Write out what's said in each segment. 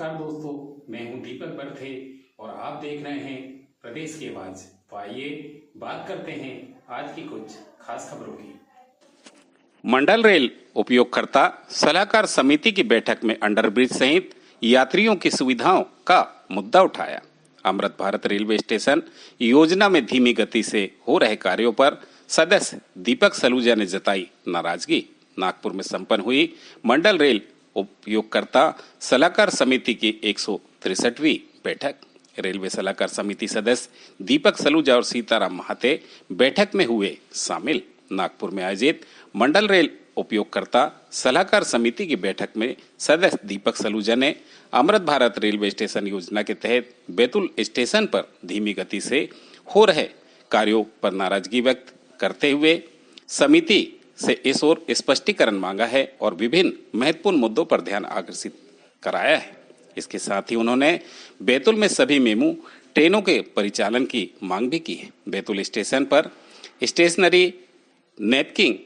नमस्कार दोस्तों, मैं हूं दीपक बर्थे और आप देख रहे हैं प्रदेश की आवाज। तो आइए बात करते हैं आज की कुछ खास खबरों की। मंडल रेल उपयोगकर्ता सलाहकार समिति की बैठक में अंडरब्रिज सहित यात्रियों की सुविधाओं का मुद्दा उठाया। अमृत भारत रेलवे स्टेशन योजना में धीमी गति से हो रहे कार्यों पर सदस्य दीपक सलूजा ने जताई नाराजगी। नागपुर में संपन्न हुई मंडल रेल उपयोगकर्ता सलाहकार समिति की 163वीं बैठक। रेलवे सलाहकार समिति सदस्य दीपक सलूजा और सीताराम महाते बैठक में हुए शामिल। नागपुर में आयोजित मंडल रेल उपयोगकर्ता सलाहकार समिति की बैठक में सदस्य दीपक सलूजा ने अमृत भारत रेलवे स्टेशन योजना के तहत बैतूल स्टेशन पर धीमी गति से हो रहे कार्यों पर नाराजगी व्यक्त करते हुए समिति से इस ओर स्पष्टीकरण मांगा है और विभिन्न महत्वपूर्ण मुद्दों पर ध्यान आकर्षित कराया है। इसके साथ ही उन्होंने बैतूल में सभी मेमू ट्रेनों के परिचालन की मांग भी की है। बैतूल स्टेशन पर स्टेशनरी, नैपकिन,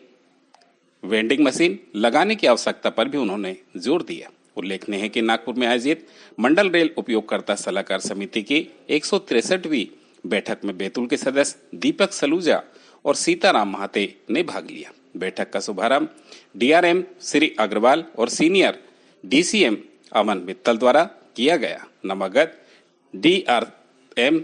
वेंडिंग मशीन लगाने की आवश्यकता पर भी उन्होंने जोर दिया। उल्लेखनीय है कि नागपुर में आयोजित मंडल रेल उपयोगकर्ता सलाहकार समिति की 163वीं बैठक में बैतूल के सदस्य दीपक सलूजा और सीताराम महाते ने भाग लिया। बैठक का शुभारंभ डीआरएम श्री अग्रवाल और सीनियर डीसीएम अमन मित्तल द्वारा किया गया। नवागत डीआरएम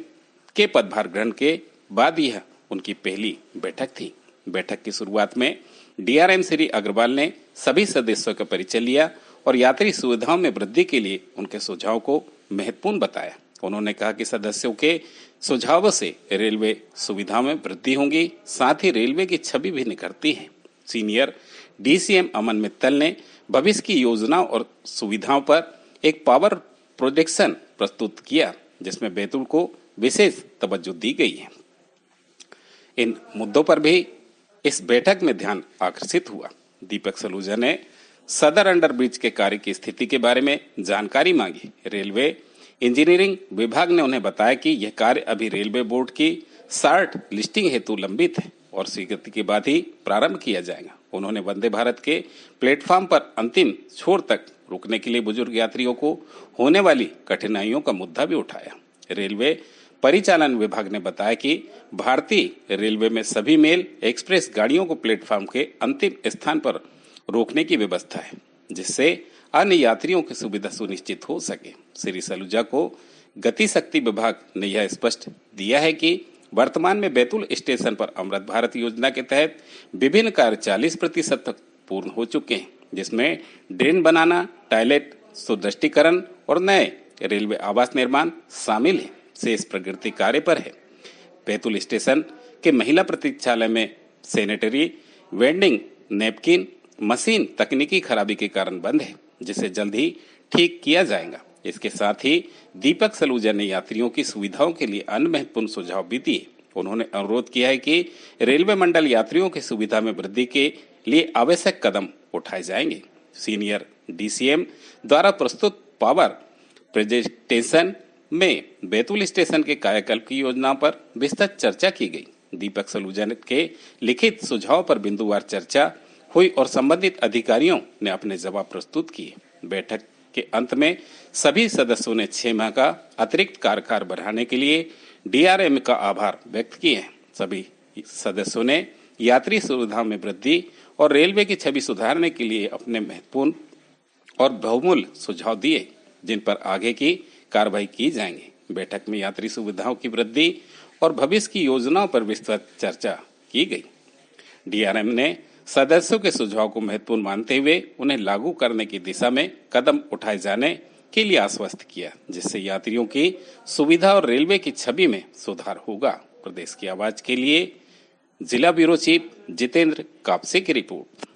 के पदभार ग्रहण के बाद यह उनकी पहली बैठक थी। बैठक की शुरुआत में डीआरएम श्री अग्रवाल ने सभी सदस्यों का परिचय लिया और यात्री सुविधाओं में वृद्धि के लिए उनके सुझाव को महत्वपूर्ण बताया। उन्होंने कहा कि सदस्यों के सुझावों से रेलवे सुविधाओं में वृद्धि होगी, साथ ही रेलवे की छवि भी निखरती है। सीनियर डीसीएम अमन मित्तल ने भविष्य की योजनाओं और सुविधाओं पर एक पावर प्रोजेक्शन प्रस्तुत किया, जिसमें बैतूल को विशेष तवज्जो दी गई है। इन मुद्दों पर भी इस बैठक में ध्यान आकर्षित हुआ। दीपक सलूजा ने सदर अंडरब्रिज के कार्य की स्थिति के बारे में जानकारी मांगी। रेलवे इंजीनियरिंग विभाग ने उन्हें बताया कि यह कार्य अभी रेलवे बोर्ड की शार्ट लिस्टिंग हेतु लंबित है और स्वीकृति के बाद ही प्रारंभ किया जाएगा। उन्होंने वंदे भारत के प्लेटफॉर्म पर अंतिम छोर तक रुकने के लिए बुजुर्ग यात्रियों को होने वाली कठिनाइयों का मुद्दा भी उठाया। रेलवे परिचालन विभाग ने बताया कि भारतीय रेलवे में सभी मेल एक्सप्रेस गाड़ियों को प्लेटफॉर्म के अंतिम स्थान पर रोकने की व्यवस्था है, जिससे अन्य यात्रियों की सुविधा सुनिश्चित हो सके। श्री सलूजा को गति शक्ति विभाग ने यह स्पष्ट दिया है कि वर्तमान में बैतूल स्टेशन पर अमृत भारत योजना के तहत विभिन्न कार्य 40% तक पूर्ण हो चुके हैं, जिसमें ड्रेन बनाना, टॉयलेट सुदृढ़ीकरण और नए रेलवे आवास निर्माण शामिल है। शेष प्रगति कार्य पर है। बैतूल स्टेशन के महिला प्रतीक्षालय में सैनिटरी वेंडिंग नैपकिन मशीन तकनीकी खराबी के कारण बंद है, जिसे जल्द ही ठीक किया जाएगा। इसके साथ ही दीपक सलूजा ने यात्रियों की सुविधाओं के लिए अन्य महत्वपूर्ण सुझाव भी दिए। उन्होंने अनुरोध किया है कि रेलवे मंडल यात्रियों की सुविधा में वृद्धि के लिए आवश्यक कदम उठाए जाएंगे। सीनियर डीसीएम द्वारा प्रस्तुत पावर प्रेजेंटेशन में बैतूल स्टेशन के कायाकल्प की योजना पर विस्तृत चर्चा की गई। दीपक सलूजा के लिखित सुझाव पर बिंदुवार चर्चा हुई और संबंधित अधिकारियों ने अपने जवाब प्रस्तुत किए। बैठक के अंत में सभी सदस्यों ने 6 माह का अतिरिक्त कार्यकाल बढ़ाने के लिए डीआरएम का आभार व्यक्त किए। सभी सदस्यों ने यात्री सुविधाओं में वृद्धि और रेलवे की छवि सुधारने के लिए अपने महत्वपूर्ण और बहुमूल्य सुझाव दिए, जिन पर आगे की कार्रवाई की जाएंगी। बैठक में यात्री सुविधाओं की वृद्धि और भविष्य की योजनाओं पर विस्तृत चर्चा की गई। डीआरएम ने सदस्यों के सुझाव को महत्वपूर्ण मानते हुए उन्हें लागू करने की दिशा में कदम उठाए जाने के लिए आश्वस्त किया, जिससे यात्रियों की सुविधा और रेलवे की छवि में सुधार होगा। प्रदेश की आवाज के लिए जिला ब्यूरो चीफ जितेंद्र कापसे की रिपोर्ट।